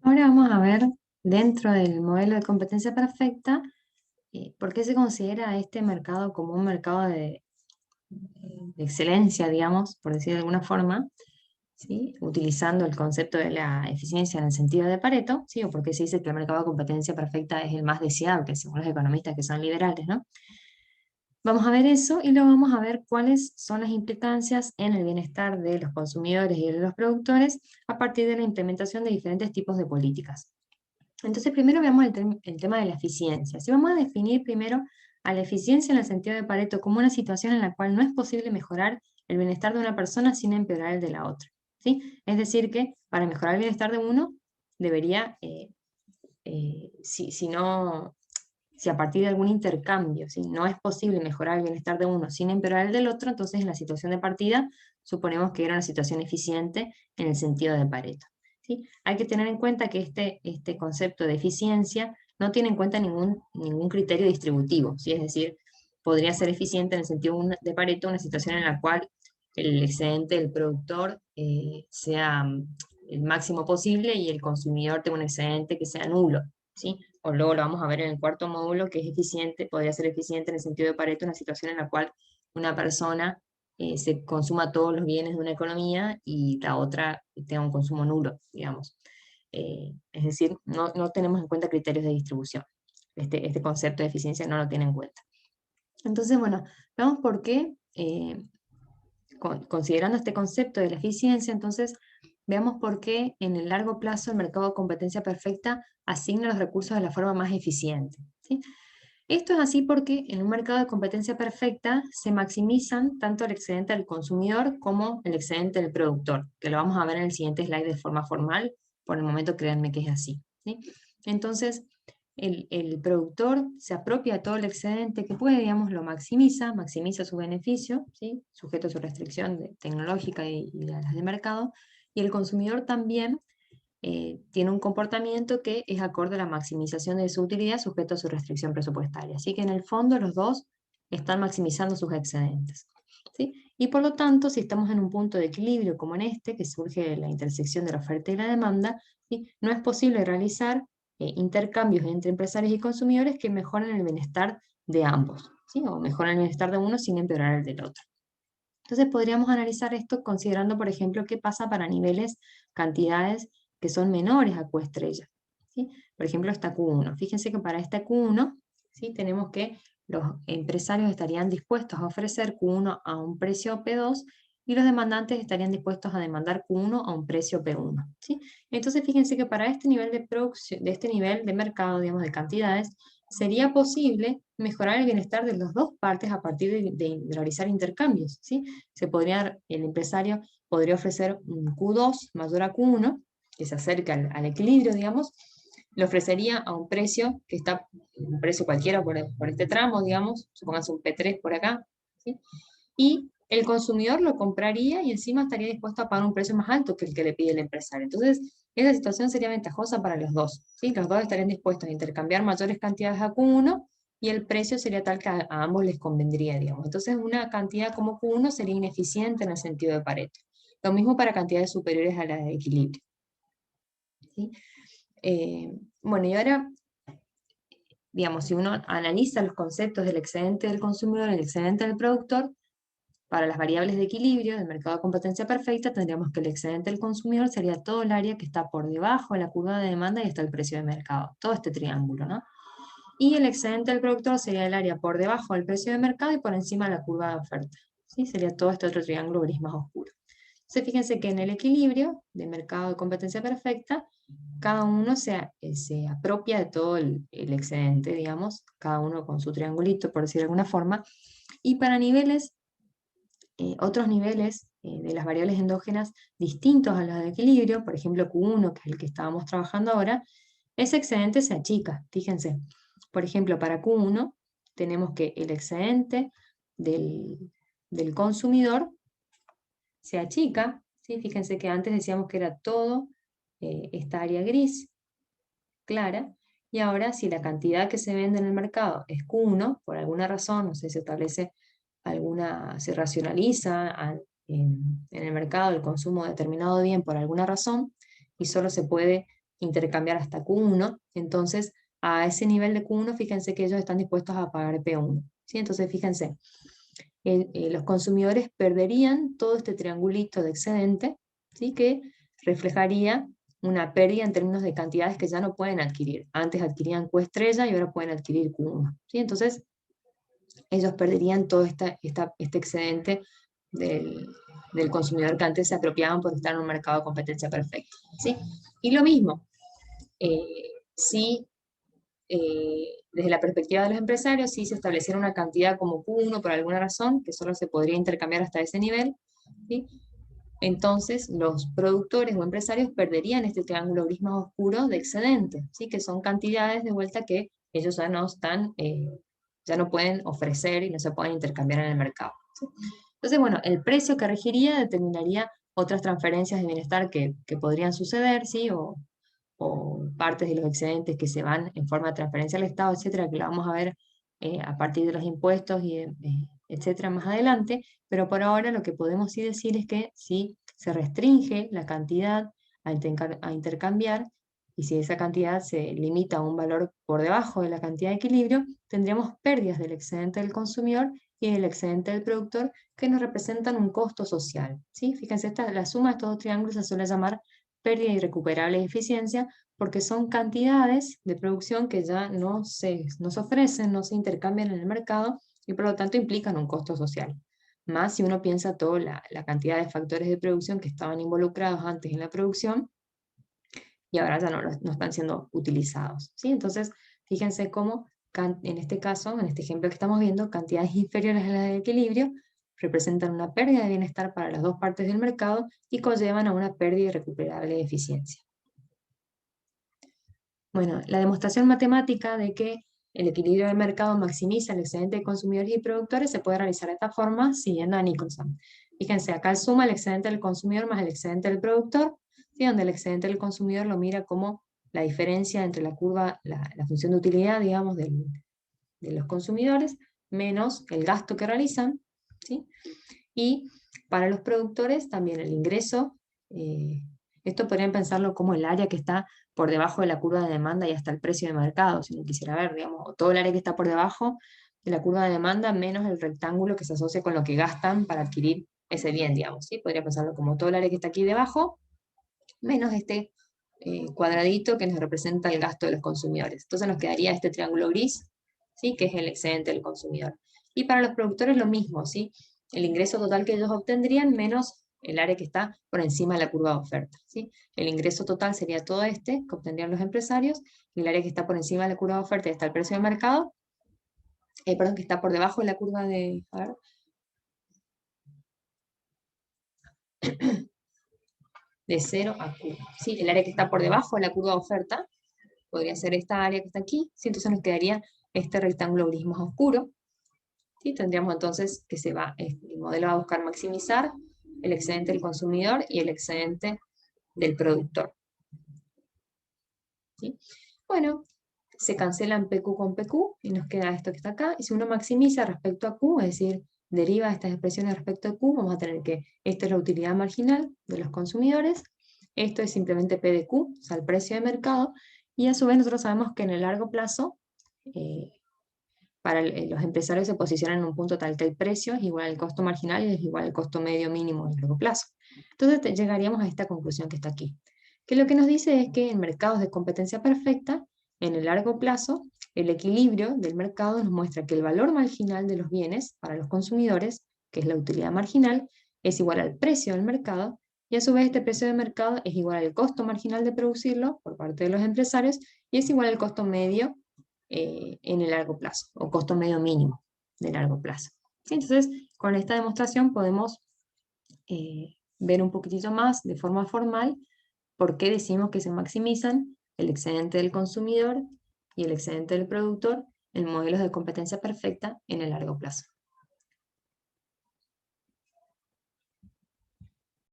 Ahora vamos a ver, dentro del modelo de competencia perfecta, por qué se considera este mercado como un mercado de excelencia, digamos, por decir de alguna forma, ¿sí? Utilizando el concepto de la eficiencia en el sentido de Pareto, ¿sí? O por qué se dice que el mercado de competencia perfecta es el más deseable, según los economistas que son liberales, ¿no? Vamos a ver eso y luego vamos a ver cuáles son las implicancias en el bienestar de los consumidores y de los productores a partir de la implementación de diferentes tipos de políticas. Entonces, primero veamos el tema de la eficiencia. Si vamos a definir primero a la eficiencia en el sentido de Pareto como una situación en la cual no es posible mejorar el bienestar de una persona sin empeorar el de la otra, ¿sí? Es decir, que para mejorar el bienestar de uno, debería, si no, si a partir de algún intercambio, si no es posible mejorar el bienestar de uno sin empeorar el del otro, entonces en la situación de partida suponemos que era una situación eficiente en el sentido de Pareto, ¿sí? Hay que tener en cuenta que este concepto de eficiencia no tiene en cuenta ningún criterio distributivo, ¿sí? Es decir, podría ser eficiente en el sentido de Pareto una situación en la cual el excedente del productor sea el máximo posible y el consumidor tenga un excedente que sea nulo, ¿sí? O luego lo vamos a ver en el cuarto módulo, que es eficiente, podría ser eficiente en el sentido de Pareto, una situación en la cual una persona se consuma todos los bienes de una economía y la otra tenga un consumo nulo, digamos. Es decir, no tenemos en cuenta criterios de distribución. Este concepto de eficiencia no lo tiene en cuenta. Entonces, bueno, veamos por qué, considerando este concepto de la eficiencia, entonces veamos por qué en el largo plazo el mercado de competencia perfecta asigna los recursos de la forma más eficiente, ¿sí? Esto es así porque en un mercado de competencia perfecta se maximizan tanto el excedente del consumidor como el excedente del productor, que lo vamos a ver en el siguiente slide de forma formal. Por el momento créanme que es así, ¿sí? Entonces, el productor se apropia todo el excedente que puede, digamos, lo maximiza su beneficio, ¿sí? Sujeto a su restricción tecnológica y a las de mercado, y el consumidor también tiene un comportamiento que es acorde a la maximización de su utilidad sujeto a su restricción presupuestaria. Así que en el fondo los dos están maximizando sus excedentes, ¿sí? Y por lo tanto, si estamos en un punto de equilibrio como en este, que surge de la intersección de la oferta y la demanda, ¿sí? No es posible realizar intercambios entre empresarios y consumidores que mejoren el bienestar de ambos, ¿sí? O mejoran el bienestar de uno sin empeorar el del otro. Entonces podríamos analizar esto considerando, por ejemplo, qué pasa para niveles, cantidades que son menores a Q estrella, ¿sí? Por ejemplo, esta Q1. Fíjense que para esta Q1, ¿sí? Tenemos que los empresarios estarían dispuestos a ofrecer Q1 a un precio P2 y los demandantes estarían dispuestos a demandar Q1 a un precio P1, ¿sí? Entonces fíjense que para este nivel de producción, de este nivel de mercado, digamos, de cantidades, sería posible mejorar el bienestar de las dos partes a partir de realizar intercambios, ¿sí? El empresario podría ofrecer un Q2 mayor a Q1, que se acerca al equilibrio, digamos, le ofrecería a un precio que está, un precio cualquiera por este tramo, digamos, supongamos un P3 por acá, ¿sí? Y el consumidor lo compraría y encima estaría dispuesto a pagar un precio más alto que el que le pide el empresario. Entonces, esa situación sería ventajosa para los dos, ¿sí? Los dos estarían dispuestos a intercambiar mayores cantidades a Q1 y el precio sería tal que a ambos les convendría, digamos. Entonces, una cantidad como Q1 sería ineficiente en el sentido de Pareto. Lo mismo para cantidades superiores a la de equilibrio, ¿sí? Eh, bueno, y ahora, digamos, si uno analiza los conceptos del excedente del consumidor y el excedente del productor, para las variables de equilibrio del mercado de competencia perfecta, tendríamos que el excedente del consumidor sería todo el área que está por debajo de la curva de demanda y está el precio de mercado, todo este triángulo, ¿no? Y el excedente del productor sería el área por debajo del precio de mercado y por encima de la curva de oferta, ¿sí? Sería todo este otro triángulo gris más oscuro. Entonces, fíjense que en el equilibrio de mercado de competencia perfecta, cada uno se apropia de todo el excedente, digamos, cada uno con su triangulito, por decir de alguna forma, y para niveles otros niveles de las variables endógenas distintos a los de equilibrio, por ejemplo Q1, que es el que estábamos trabajando ahora, ese excedente se achica, fíjense. Por ejemplo, para Q1 tenemos que el excedente del consumidor se achica, ¿sí? Fíjense que antes decíamos que era todo esta área gris, clara, y ahora si la cantidad que se vende en el mercado es Q1, por alguna razón, no sé, se establece se racionaliza en el mercado el consumo de determinado bien por alguna razón, y solo se puede intercambiar hasta Q1, entonces a ese nivel de Q1, fíjense que ellos están dispuestos a pagar P1. ¿Sí? Entonces fíjense, los consumidores perderían todo este triangulito de excedente, ¿sí? Que reflejaría una pérdida en términos de cantidades que ya no pueden adquirir. Antes adquirían Q estrella y ahora pueden adquirir Q1. ¿Sí? Entonces, ellos perderían todo este excedente del consumidor que antes se apropiaban por estar en un mercado de competencia perfecta. ¿Sí? Y lo mismo, si desde la perspectiva de los empresarios, si se estableciera una cantidad como Q1 por alguna razón, que solo se podría intercambiar hasta ese nivel, ¿sí? Entonces los productores o empresarios perderían este triángulo gris más oscuro de excedente, ¿sí? Que son cantidades de vuelta que ellos ya no están, ya no pueden ofrecer y no se pueden intercambiar en el mercado, ¿sí? Entonces, bueno, el precio que regiría determinaría otras transferencias de bienestar que podrían suceder, ¿sí? O partes de los excedentes que se van en forma de transferencia al Estado, etcétera, que lo vamos a ver a partir de los impuestos y etcétera más adelante, pero por ahora lo que podemos sí decir es que si se restringe la cantidad a intercambiar y si esa cantidad se limita a un valor por debajo de la cantidad de equilibrio, tendríamos pérdidas del excedente del consumidor y del excedente del productor que nos representan un costo social, ¿sí? Fíjense, la suma de estos dos triángulos se suele llamar pérdida irrecuperable de eficiencia, porque son cantidades de producción que ya no se ofrecen, no se intercambian en el mercado y por lo tanto implican un costo social. Más si uno piensa toda la cantidad de factores de producción que estaban involucrados antes en la producción y ahora ya no están siendo utilizados, ¿sí? Entonces, fíjense cómo en este caso, en este ejemplo que estamos viendo, cantidades inferiores a las del equilibrio representan una pérdida de bienestar para las dos partes del mercado y conllevan a una pérdida irrecuperable de eficiencia. Bueno, la demostración matemática de que el equilibrio del mercado maximiza el excedente de consumidores y productores se puede realizar de esta forma siguiendo a Nicholson. Fíjense, acá suma el excedente del consumidor más el excedente del productor, ¿sí? Donde el excedente del consumidor lo mira como la diferencia entre la curva, la función de utilidad, digamos, de los consumidores, menos el gasto que realizan, ¿sí? Y para los productores también el ingreso, esto podrían pensarlo como el área que está por debajo de la curva de demanda y hasta el precio de mercado, si uno quisiera ver, digamos, o todo el área que está por debajo de la curva de demanda menos el rectángulo que se asocia con lo que gastan para adquirir ese bien, digamos, ¿sí? Podría pensarlo como todo el área que está aquí debajo, menos este cuadradito que nos representa el gasto de los consumidores. Entonces nos quedaría este triángulo gris, ¿sí? Que es el excedente del consumidor. Y para los productores lo mismo, ¿sí? El ingreso total que ellos obtendrían menos el área que está por encima de la curva de oferta, ¿sí? El ingreso total sería todo este que obtendrían los empresarios, y el área que está por encima de la curva de oferta y está el precio de mercado, perdón, que está por debajo de la curva de, a ver, de 0 a Q. ¿Sí? El área que está por debajo de la curva de oferta podría ser esta área que está aquí, ¿sí? Entonces nos quedaría este rectángulo gris más oscuro, ¿sí? Tendríamos entonces que el modelo va a buscar maximizar el excedente del consumidor y el excedente del productor, ¿sí? Bueno, se cancelan PQ con PQ y nos queda esto que está acá, y si uno maximiza respecto a Q, es decir, deriva estas expresiones respecto a Q, vamos a tener que esta es la utilidad marginal de los consumidores, esto es simplemente P de Q, o sea, el precio de mercado, y a su vez nosotros sabemos que en el largo plazo, para los empresarios se posicionan en un punto tal que el precio es igual al costo marginal y es igual al costo medio mínimo de largo plazo. Entonces llegaríamos a esta conclusión que está aquí, que lo que nos dice es que en mercados de competencia perfecta, en el largo plazo, el equilibrio del mercado nos muestra que el valor marginal de los bienes para los consumidores, que es la utilidad marginal, es igual al precio del mercado, y a su vez este precio de mercado es igual al costo marginal de producirlo por parte de los empresarios y es igual al costo medio en el largo plazo, o costo medio mínimo de largo plazo. ¿Sí? Entonces, con esta demostración podemos ver un poquitito más de forma formal por qué decimos que se maximizan el excedente del consumidor y el excedente del productor en modelos de competencia perfecta en el largo plazo.